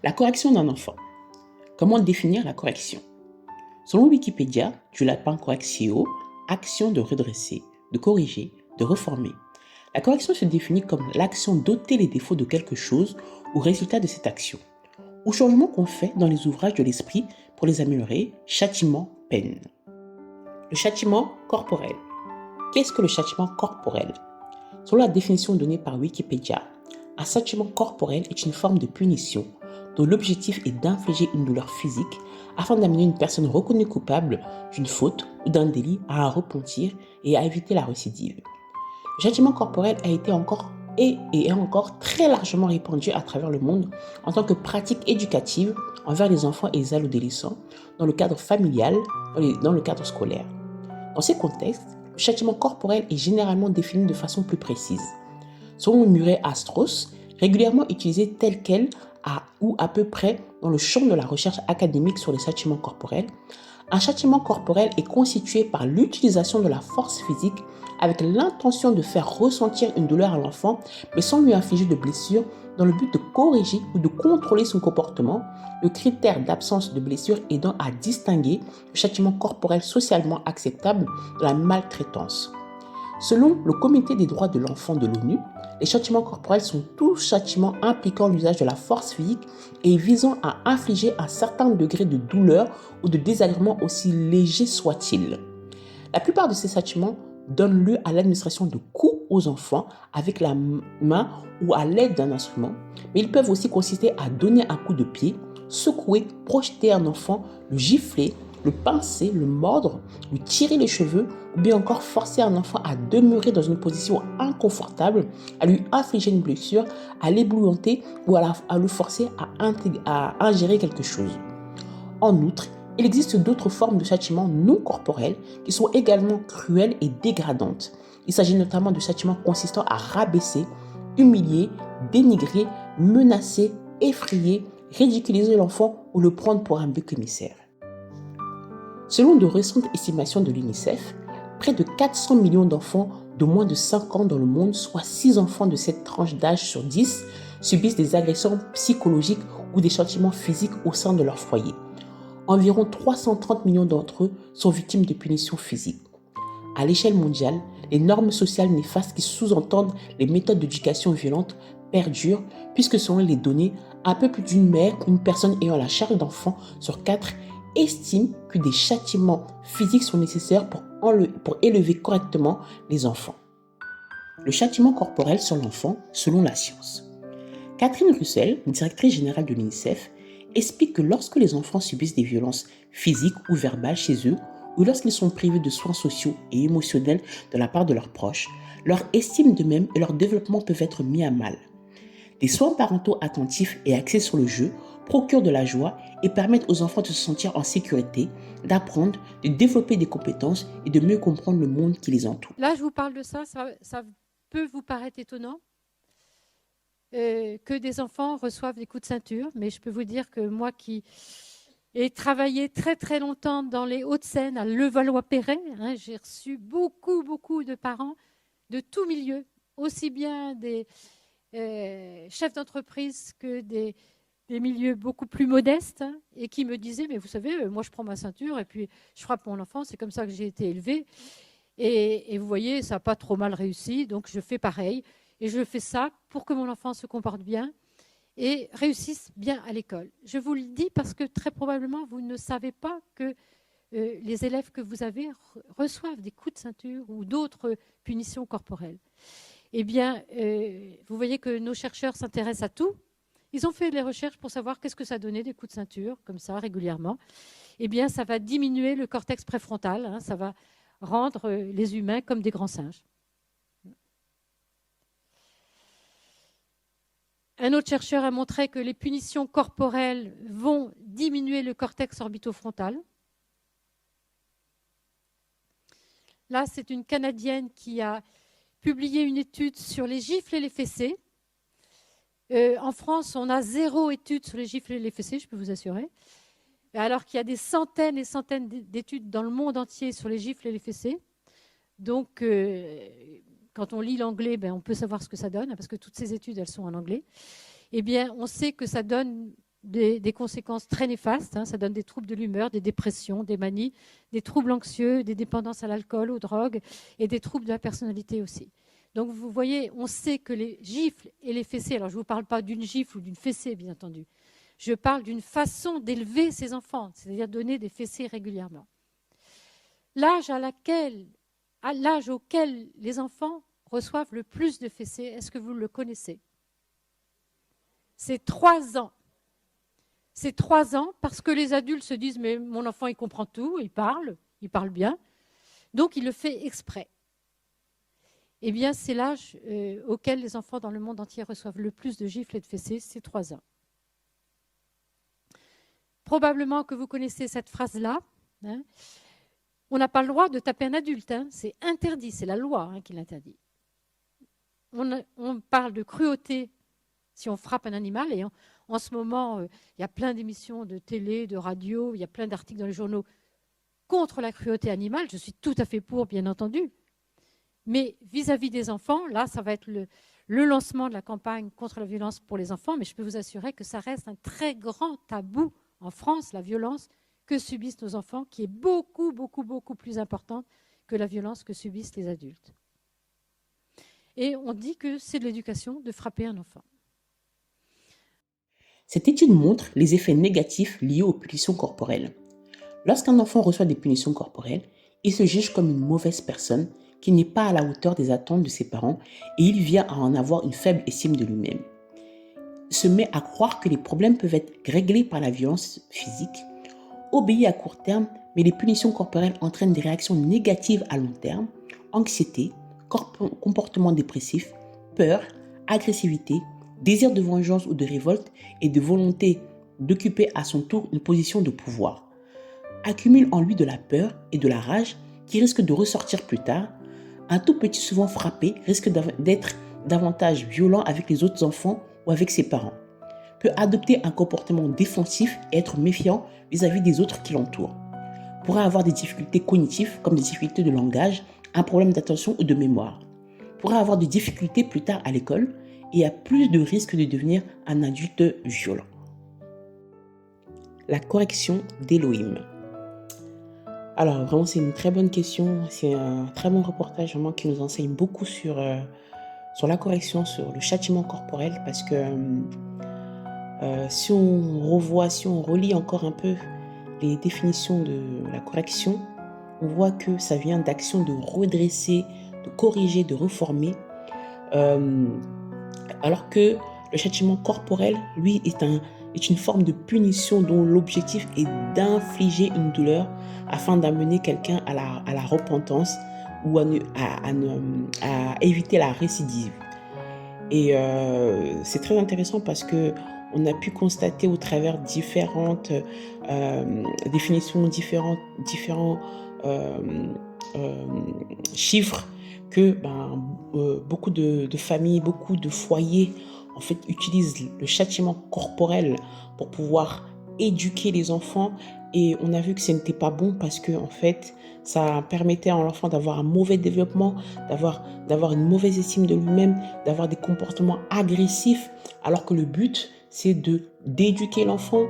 La correction d'un enfant. Comment définir la correction? Selon Wikipédia, du latin correctio, action de redresser, de corriger, de reformer. La correction se définit comme l'action d'ôter les défauts de quelque chose ou résultat de cette action, ou changement qu'on fait dans les ouvrages de l'esprit pour les améliorer, châtiment, peine. Le châtiment corporel. Qu'est-ce que le châtiment corporel? Selon la définition donnée par Wikipédia, un châtiment corporel est une forme de punition dont l'objectif est d'infliger une douleur physique afin d'amener une personne reconnue coupable d'une faute ou d'un délit à un repentir et à éviter la récidive. Le châtiment corporel a été et est encore très largement répandu à travers le monde en tant que pratique éducative envers les enfants et les adolescents dans le cadre familial, dans le cadre scolaire. Dans ces contextes, le châtiment corporel est généralement défini de façon plus précise. Selon Murray Astros, régulièrement utilisé tel quel ou à peu près dans le champ de la recherche académique sur les châtiments corporels, un châtiment corporel est constitué par l'utilisation de la force physique avec l'intention de faire ressentir une douleur à l'enfant, mais sans lui infliger de blessure, dans le but de corriger ou de contrôler son comportement, le critère d'absence de blessure aidant à distinguer le châtiment corporel socialement acceptable de la maltraitance. Selon le Comité des droits de l'enfant de l'ONU, les châtiments corporels sont tous châtiments impliquant l'usage de la force physique et visant à infliger un certain degré de douleur ou de désagrément aussi léger soit-il. La plupart de ces châtiments donnent lieu à l'administration de coups aux enfants avec la main ou à l'aide d'un instrument, mais ils peuvent aussi consister à donner un coup de pied, secouer, projeter un enfant, le gifler, le pincer, le mordre, lui tirer les cheveux ou bien encore forcer un enfant à demeurer dans une position inconfortable, à lui infliger une blessure, à l'éblouanter ou à le forcer à ingérer quelque chose. En outre, il existe d'autres formes de châtiments non corporels qui sont également cruelles et dégradantes. Il s'agit notamment de châtiments consistant à rabaisser, humilier, dénigrer, menacer, effrayer, ridiculiser l'enfant ou le prendre pour un bouc émissaire. Selon de récentes estimations de l'UNICEF, près de 400 millions d'enfants de moins de 5 ans dans le monde, soit 6 enfants de cette tranche d'âge sur 10, subissent des agressions psychologiques ou des châtiments physiques au sein de leur foyer. Environ 330 millions d'entre eux sont victimes de punitions physiques. À l'échelle mondiale, les normes sociales néfastes qui sous-entendent les méthodes d'éducation violentes perdurent puisque selon les données, un peu plus d'une mère, une personne ayant la charge d'enfants sur 4 estime que des châtiments physiques sont nécessaires pour élever correctement les enfants. Le châtiment corporel sur l'enfant selon la science. Catherine Russell, directrice générale de l'UNICEF, explique que lorsque les enfants subissent des violences physiques ou verbales chez eux, ou lorsqu'ils sont privés de soins sociaux et émotionnels de la part de leurs proches, leur estime d'eux-mêmes et leur développement peuvent être mis à mal. Des soins parentaux attentifs et axés sur le jeu procurent de la joie et permettent aux enfants de se sentir en sécurité, d'apprendre, de développer des compétences et de mieux comprendre le monde qui les entoure. Là, je vous parle de ça peut vous paraître étonnant que des enfants reçoivent des coups de ceinture, mais je peux vous dire que moi qui ai travaillé très très longtemps dans les Hauts-de-Seine, à Levallois-Perret, j'ai reçu beaucoup de parents de tous milieux, aussi bien des chefs d'entreprise que des milieux beaucoup plus modestes, et qui me disaient, mais vous savez, moi je prends ma ceinture et puis je frappe mon enfant, c'est comme ça que j'ai été élevée. Et vous voyez, ça n'a pas trop mal réussi, donc je fais pareil. Et je fais ça pour que mon enfant se comporte bien et réussisse bien à l'école. Je vous le dis parce que très probablement, vous ne savez pas que les élèves que vous avez reçoivent des coups de ceinture ou d'autres punitions corporelles. Eh bien, vous voyez que nos chercheurs s'intéressent à tout. Ils ont fait des recherches pour savoir qu'est-ce que ça donnait des coups de ceinture, comme ça, régulièrement. Eh bien, ça va diminuer le cortex préfrontal, ça va rendre les humains comme des grands singes. Un autre chercheur a montré que les punitions corporelles vont diminuer le cortex orbitofrontal. Là, c'est une Canadienne qui a publié une étude sur les gifles et les fessées. En France, on a 0 étude sur les gifles et les fessées, je peux vous assurer. Alors qu'il y a des centaines et centaines d'études dans le monde entier sur les gifles et les fessées. Donc, quand on lit l'anglais, on peut savoir ce que ça donne, parce que toutes ces études, elles sont en anglais. Eh bien, on sait que ça donne des conséquences très néfastes. Ça donne des troubles de l'humeur, des dépressions, des manies, des troubles anxieux, des dépendances à l'alcool, aux drogues et des troubles de la personnalité aussi. Donc vous voyez, on sait que les gifles et les fessées, alors je ne vous parle pas d'une gifle ou d'une fessée bien entendu, je parle d'une façon d'élever ses enfants, c'est-à-dire donner des fessées régulièrement. L'âge auquel les enfants reçoivent le plus de fessées, est-ce que vous le connaissez? C'est 3 ans. C'est 3 ans parce que les adultes se disent « mais mon enfant, il comprend tout, il parle bien », donc il le fait exprès. Eh bien, c'est l'âge auquel les enfants dans le monde entier reçoivent le plus de gifles et de fessées, c'est 3 ans. Probablement que vous connaissez cette phrase-là. On n'a pas le droit de taper un adulte, c'est interdit, c'est la loi qui l'interdit. On parle de cruauté si on frappe un animal, et en ce moment, il y a plein d'émissions de télé, de radio, il y a plein d'articles dans les journaux contre la cruauté animale. Je suis tout à fait pour, bien entendu. Mais vis-à-vis des enfants, là, ça va être le lancement de la campagne contre la violence pour les enfants, mais je peux vous assurer que ça reste un très grand tabou en France, la violence que subissent nos enfants, qui est beaucoup, beaucoup, beaucoup plus importante que la violence que subissent les adultes. Et on dit que c'est de l'éducation de frapper un enfant. Cette étude montre les effets négatifs liés aux punitions corporelles. Lorsqu'un enfant reçoit des punitions corporelles, il se juge comme une mauvaise personne qui n'est pas à la hauteur des attentes de ses parents et il vient à en avoir une faible estime de lui-même. Il se met à croire que les problèmes peuvent être réglés par la violence physique, obéit à court terme, mais les punitions corporelles entraînent des réactions négatives à long terme, anxiété, comportement dépressif, peur, agressivité, désir de vengeance ou de révolte et de volonté d'occuper à son tour une position de pouvoir. Accumule en lui de la peur et de la rage qui risquent de ressortir plus tard. Un tout petit souvent frappé risque d'être davantage violent avec les autres enfants ou avec ses parents. Peut adopter un comportement défensif et être méfiant vis-à-vis des autres qui l'entourent. Pourra avoir des difficultés cognitives comme des difficultés de langage, un problème d'attention ou de mémoire. Pourra avoir des difficultés plus tard à l'école et a plus de risques de devenir un adulte violent. La correction d'Elohim. Alors vraiment c'est une très bonne question, c'est un très bon reportage vraiment qui nous enseigne beaucoup sur la correction, sur le châtiment corporel parce que si on relit encore un peu les définitions de la correction, on voit que ça vient d'actions de redresser, de corriger, de reformer, alors que le châtiment corporel, lui, est une forme de punition dont l'objectif est d'infliger une douleur afin d'amener quelqu'un à la repentance ou à éviter la récidive. Et c'est très intéressant parce que on a pu constater au travers différentes définitions, différents chiffres que beaucoup de familles, beaucoup de foyers en fait utilisent le châtiment corporel pour pouvoir éduquer les enfants, et on a vu que ce n'était pas bon parce que en fait ça permettait à l'enfant d'avoir un mauvais développement, d'avoir une mauvaise estime de lui-même, d'avoir des comportements agressifs, alors que le but c'est d'éduquer l'enfant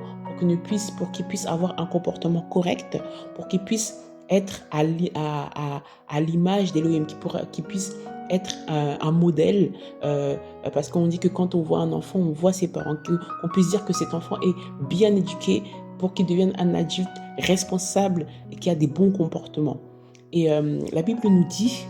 pour qu'il puisse avoir un comportement correct, pour qu'il puisse être à l'image d'Elohim, qui puisse être un modèle, parce qu'on dit que quand on voit un enfant, on voit ses parents, qu'on puisse dire que cet enfant est bien éduqué pour qu'il devienne un adulte responsable et qui a des bons comportements. Et la Bible nous dit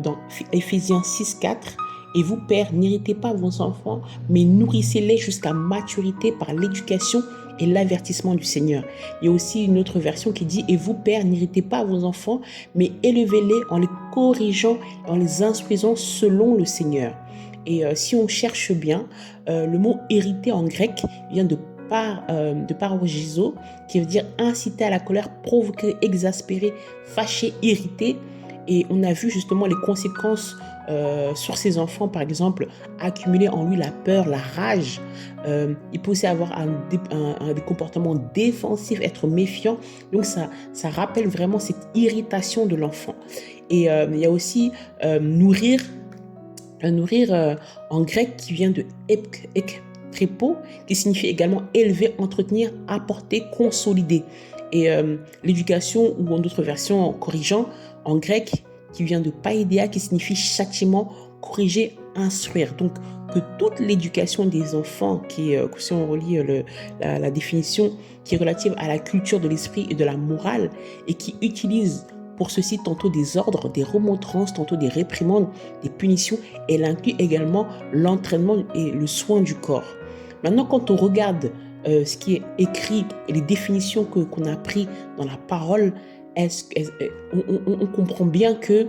dans Éphésiens 6,4, « Et vous, pères, n'irritez pas vos enfants, mais nourrissez-les jusqu'à maturité par l'éducation et l'avertissement du Seigneur. » Il y a aussi une autre version qui dit « Et vous, pères, n'irritez pas vos enfants, mais élevez-les en les corrigeant, en les instruisant selon le Seigneur. » Et si on cherche bien, le mot « hériter » en grec vient de parogizo, qui veut dire inciter à la colère, provoquer, exaspérer, fâcher, irriter. Et on a vu justement les conséquences sur ces enfants, par exemple, accumuler en lui la peur, la rage. Il peut aussi avoir des comportements défensifs, être méfiant. Donc ça rappelle vraiment cette irritation de l'enfant. Et il y a aussi nourrir en grec qui vient de prépo, qui signifie également élever, entretenir, apporter, consolider. Et l'éducation, ou en d'autres versions, en corrigeant, en grec, qui vient de païdéa, qui signifie châtiment, corriger, instruire. Donc, que toute l'éducation des enfants, si on relit la définition, qui est relative à la culture de l'esprit et de la morale, et qui utilise pour ceci tantôt des ordres, des remontrances, tantôt des réprimandes, des punitions, elle inclut également l'entraînement et le soin du corps. Maintenant, quand on regarde ce qui est écrit et les définitions qu'on a prises dans la parole, on comprend bien que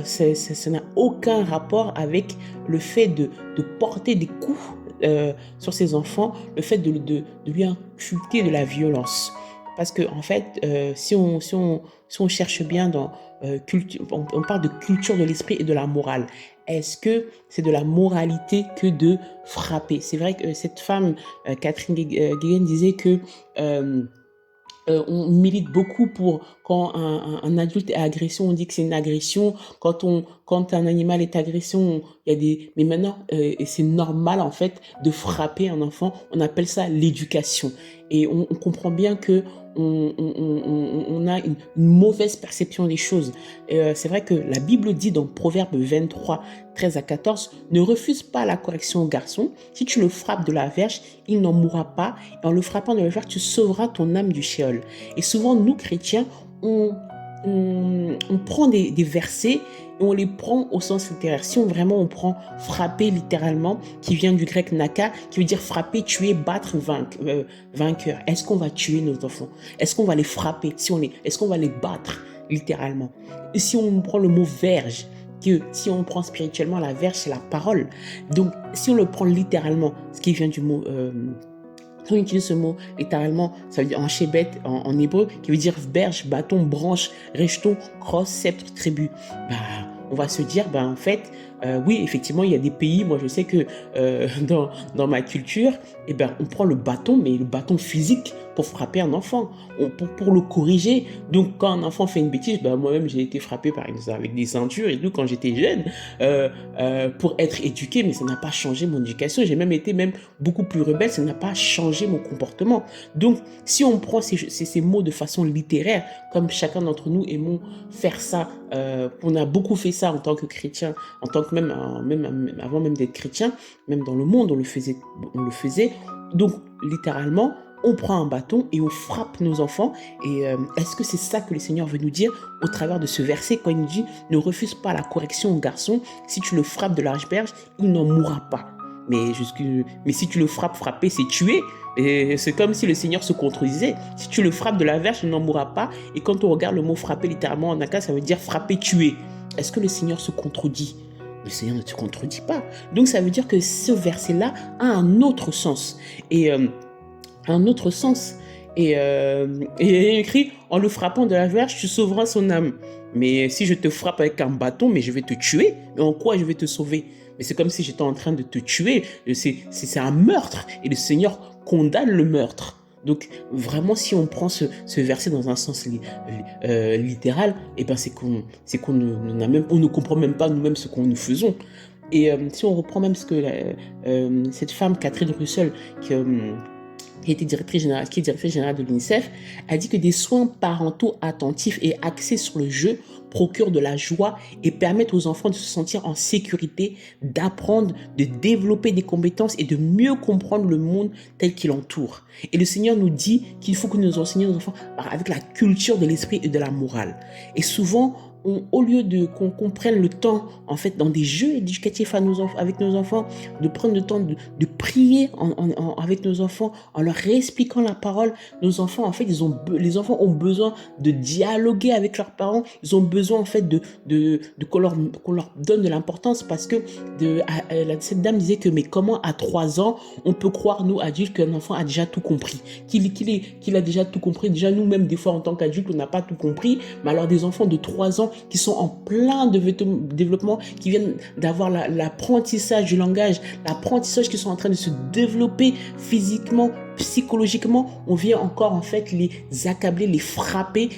ça n'a aucun rapport avec le fait de porter des coups sur ses enfants, le fait de lui inculquer de la violence. Parce que en fait, si on cherche bien dans on parle de culture de l'esprit et de la morale. Est-ce que c'est de la moralité que de frapper? C'est vrai que cette femme, Catherine Guéguen, disait que on milite beaucoup pour quand un adulte est agression, on dit que c'est une agression. Quand un animal est agression, il y a des. Mais maintenant, et c'est normal en fait de frapper un enfant. On appelle ça l'éducation. Et on comprend bien que on a une mauvaise perception des choses. C'est vrai que la Bible dit dans Proverbe 23, 13 à 14, ne refuse pas la correction au garçon. Si tu le frappes de la verge, il n'en mourra pas. Et en le frappant de la verge, tu sauveras ton âme du Sheol. Et souvent, nous, chrétiens, on prend des versets et on les prend au sens littéraire. Si vraiment on prend frapper littéralement, qui vient du grec naka, qui veut dire frapper, tuer, battre, vainqueur. Est-ce qu'on va tuer nos enfants? Est-ce qu'on va les frapper? Est-ce qu'on va les battre littéralement? Et si on prend le mot verge, que si on prend spirituellement, la verge c'est la parole. Donc si on le prend littéralement, ce qui vient du mot si on utilise ce mot littéralement, ça veut dire en chébet, en hébreu, qui veut dire berge, bâton, branche, rejeton, crosse, sceptre, tribu. On va se dire, en fait, oui, effectivement, il y a des pays, moi je sais que dans ma culture, on prend le bâton, mais le bâton physique pour frapper un enfant, pour le corriger. Donc quand un enfant fait une bêtise, moi-même j'ai été frappé par exemple avec des ceintures et tout quand j'étais jeune, pour être éduqué, mais ça n'a pas changé mon éducation. J'ai même été beaucoup plus rebelle, ça n'a pas changé mon comportement. Donc si on prend ces mots de façon littéraire, comme chacun d'entre nous aimons faire ça, on a beaucoup fait ça en tant que chrétien, en tant que même avant même d'être chrétien, même dans le monde on le faisait. Donc littéralement, on prend un bâton et on frappe nos enfants. Et est-ce que c'est ça que le Seigneur veut nous dire au travers de ce verset quand il nous dit « Ne refuse pas la correction au garçon, si tu le frappes de la berge, il n'en mourra pas. » Mais si tu le frapper, c'est tuer. Et c'est comme si le Seigneur se contredisait. Si tu le frappes de la verge, il n'en mourra pas. Et quand on regarde le mot frapper littéralement en naka, ça veut dire frapper, tuer. Est-ce que le Seigneur se contredit? Le Seigneur ne se contredit pas. Donc ça veut dire que ce verset-là a un autre sens. Et il est écrit en le frappant de la verge tu sauveras son âme. Mais si je te frappe avec un bâton, mais je vais te tuer, mais en quoi je vais te sauver? Mais c'est comme si j'étais en train de te tuer. C'est un meurtre et le Seigneur condamne le meurtre. Donc vraiment, si on prend ce verset dans un sens littéral, c'est qu'on ne comprend même pas nous-mêmes ce que nous faisons. Et si on reprend même ce que cette femme Catherine Russell, qui est directrice générale de l'UNICEF, a dit que des soins parentaux attentifs et axés sur le jeu procurent de la joie et permettent aux enfants de se sentir en sécurité, d'apprendre, de développer des compétences et de mieux comprendre le monde tel qu'il entoure. Et le Seigneur nous dit qu'il faut que nous enseignions aux enfants avec la culture de l'esprit et de la morale. Et souvent, au lieu qu'on prenne le temps, en fait, dans des jeux éducatifs avec nos enfants, de prendre le temps de prier avec nos enfants, en leur réexpliquant la parole, nos enfants, en fait, les enfants ont besoin de dialoguer avec leurs parents, ils ont besoin, en fait, qu'on leur donne de l'importance, parce que cette dame disait que, mais comment à 3 ans, on peut croire, nous, adultes, qu'un enfant a déjà tout compris, qu'il a déjà tout compris. Déjà, nous-mêmes, des fois, en tant qu'adultes, on n'a pas tout compris, mais alors des enfants de 3 ans qui sont en plein développement, qui viennent d'avoir l'apprentissage du langage, l'apprentissage, qui sont en train de se développer physiquement, psychologiquement, on vient encore en fait les accabler, les frapper,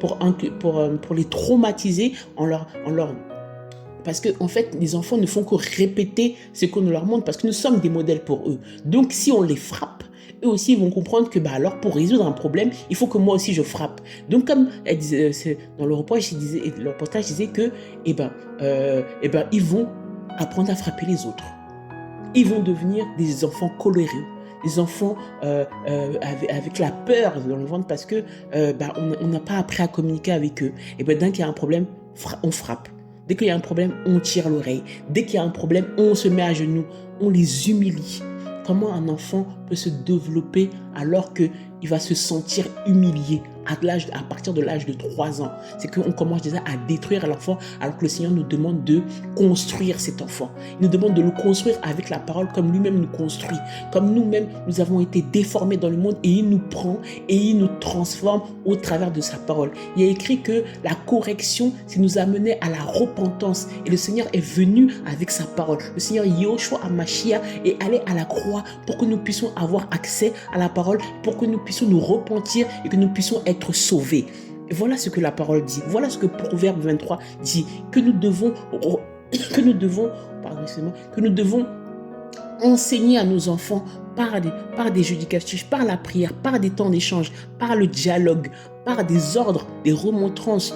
pour les traumatiser en leur parce que en fait, les enfants ne font que répéter ce qu'on leur montre, parce que nous sommes des modèles pour eux. Donc, si on les frappe, eux aussi ils vont comprendre que alors pour résoudre un problème, il faut que moi aussi je frappe. Donc comme elle disait, dans le reportage disait que ils vont apprendre à frapper les autres. Ils vont devenir des enfants coléreux, des enfants avec la peur dans le ventre parce que on n'a pas appris à communiquer avec eux. Et dès qu'il y a un problème, on frappe. Dès qu'il y a un problème, on tire l'oreille. Dès qu'il y a un problème, on se met à genoux, on les humilie. Comment un enfant peut se développer alors qu'il va se sentir humilié à partir de l'âge de 3 ans? C'est qu'on commence déjà à détruire l'enfant alors que le Seigneur nous demande de construire cet enfant. Il nous demande de le construire avec la parole comme lui-même nous construit. Comme nous-mêmes, nous avons été déformés dans le monde et il nous prend et il nous transforme au travers de sa parole. Il y a écrit que la correction, c'est nous amener à la repentance. Et le Seigneur est venu avec sa parole. Le Seigneur Yahushua HaMashiach est allé à la croix pour que nous puissions avoir accès à la parole, pour que nous puissions nous repentir et que nous puissions être sauvés. Et voilà ce que la parole dit. Voilà ce que Proverbe 23 dit. Que nous devons enseigner à nos enfants par des jeux éducatifs, par la prière, par des temps d'échange, par le dialogue, par des ordres, des remontrances,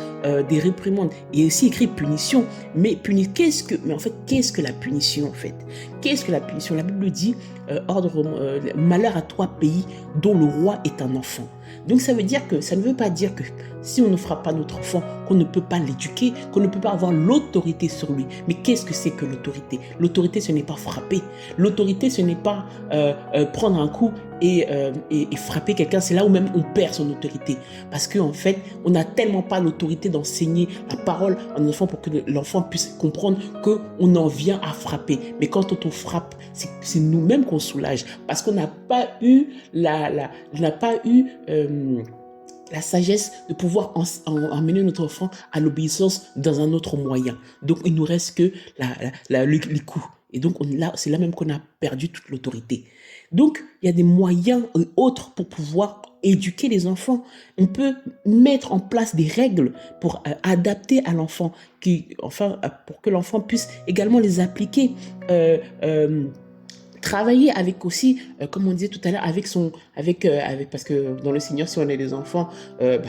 des réprimandes. Il y a aussi écrit punition. Mais qu'est-ce que la punition en fait? Qu'est-ce que la punition? La Bible dit malheur à toi pays dont le roi est un enfant. Donc ça ne veut pas dire que si on ne frappe pas notre enfant, qu'on ne peut pas l'éduquer, qu'on ne peut pas avoir l'autorité sur lui. Mais qu'est-ce que c'est que l'autorité? L'autorité, ce n'est pas frapper. L'autorité, ce n'est pas prendre un coup et frapper quelqu'un. C'est là où même on perd son autorité. Parce qu'en fait, on n'a tellement pas l'autorité d'enseigner la parole à un enfant pour que l'enfant puisse comprendre qu'on en vient à frapper. Mais quand on frappe, c'est nous-mêmes qu'on soulage. Parce qu'on n'a pas eu la sagesse de pouvoir emmener notre enfant à l'obéissance dans un autre moyen. Donc, il nous reste que les coups. Et donc, c'est là même qu'on a perdu toute l'autorité. Donc, il y a des moyens autres pour pouvoir éduquer les enfants. On peut mettre en place des règles pour adapter à l'enfant, pour que l'enfant puisse également les appliquer. Travailler avec aussi, comme on disait tout à l'heure, parce que dans le Seigneur, si on est des enfants,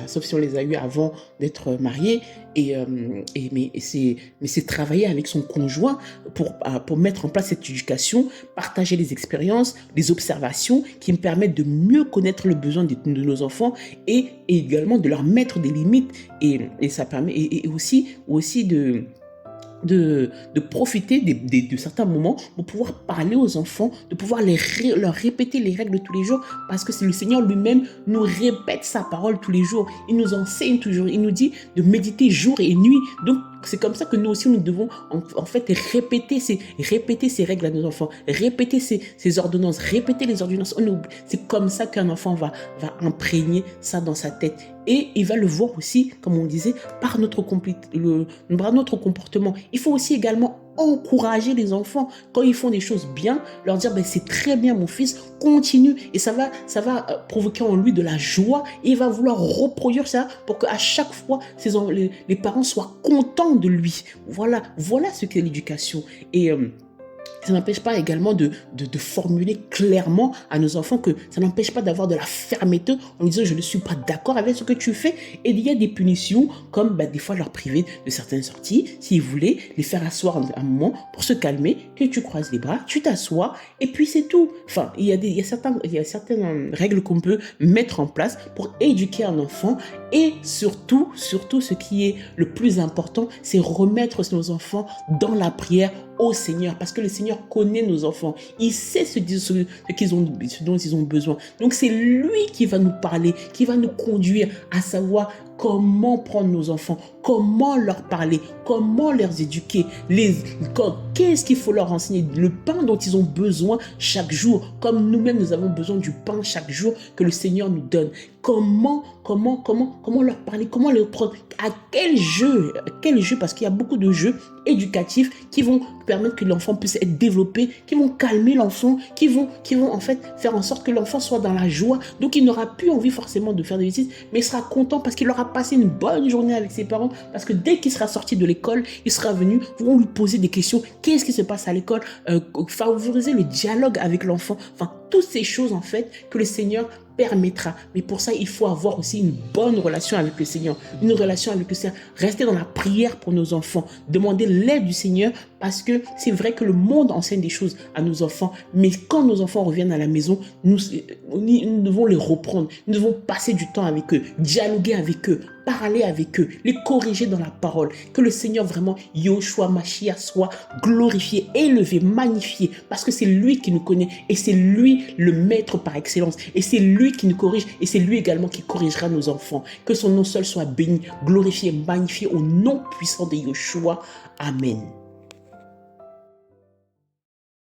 sauf si on les a eus avant d'être mariés, mais c'est travailler avec son conjoint pour mettre en place cette éducation, partager les expériences, les observations qui me permettent de mieux connaître le besoin de nos enfants et également de leur mettre des limites et ça permet et aussi de profiter de certains moments pour pouvoir parler aux enfants, de pouvoir leur répéter les règles tous les jours, parce que c'est le Seigneur lui-même nous répète sa parole tous les jours. Il nous enseigne toujours, il nous dit de méditer jour et nuit. Donc c'est comme ça que nous aussi nous devons en fait répéter ces règles à nos enfants, répéter ces ordonnances, répéter les ordonnances. C'est comme ça qu'un enfant va imprégner ça dans sa tête. Et il va le voir aussi, comme on disait, par notre comportement. Il faut aussi également encourager les enfants quand ils font des choses bien, leur dire c'est très bien mon fils, continue, et ça va provoquer en lui de la joie et il va vouloir reproduire ça pour qu'à chaque fois les parents soient contents de lui. Voilà ce qu'est l'éducation. Et ça n'empêche pas également de formuler clairement à nos enfants que ça n'empêche pas d'avoir de la fermeté en disant je ne suis pas d'accord avec ce que tu fais. Et il y a des punitions comme des fois leur priver de certaines sorties, s'ils voulaient les faire asseoir un moment pour se calmer, que tu croises les bras, tu t'assois et puis c'est tout. Enfin, il y a certaines règles qu'on peut mettre en place pour éduquer un enfant. Et surtout, ce qui est le plus important, c'est remettre nos enfants dans la prière au Seigneur, parce que le Seigneur connaît nos enfants. Il sait ce dont ils ont besoin. Donc c'est lui qui va nous parler, qui va nous conduire à savoir comment prendre nos enfants, comment leur parler, comment les éduquer, qu'est-ce qu'il faut leur enseigner, le pain dont ils ont besoin chaque jour, comme nous-mêmes nous avons besoin du pain chaque jour que le Seigneur nous donne. Comment leur parler, comment les prendre, à quel jeu, parce qu'il y a beaucoup de jeux éducatifs qui vont permettre que l'enfant puisse être développé, qui vont calmer l'enfant, qui vont en fait faire en sorte que l'enfant soit dans la joie. Donc il n'aura plus envie forcément de faire des bêtises, mais il sera content parce qu'il aura passer une bonne journée avec ses parents parce que dès qu'il sera sorti de l'école, il sera venu, vous allez lui poser des questions. Qu'est-ce qui se passe à l'école? Favoriser le dialogue avec l'enfant. Enfin, toutes ces choses en fait que le Seigneur permettra. Mais pour ça, il faut avoir aussi une bonne relation avec le Seigneur. Une relation avec le Seigneur. Rester dans la prière pour nos enfants. Demander l'aide du Seigneur parce que c'est vrai que le monde enseigne des choses à nos enfants. Mais quand nos enfants reviennent à la maison, nous devons les reprendre. Nous devons passer du temps avec eux, dialoguer avec eux, parler avec eux, les corriger dans la parole. Que le Seigneur vraiment, Yoshua Mashiach, soit glorifié, élevé, magnifié, parce que c'est lui qui nous connaît et c'est lui le maître par excellence et c'est lui qui nous corrige et c'est lui également qui corrigera nos enfants. Que son nom seul soit béni, glorifié, magnifié au nom puissant de Yoshua. Amen.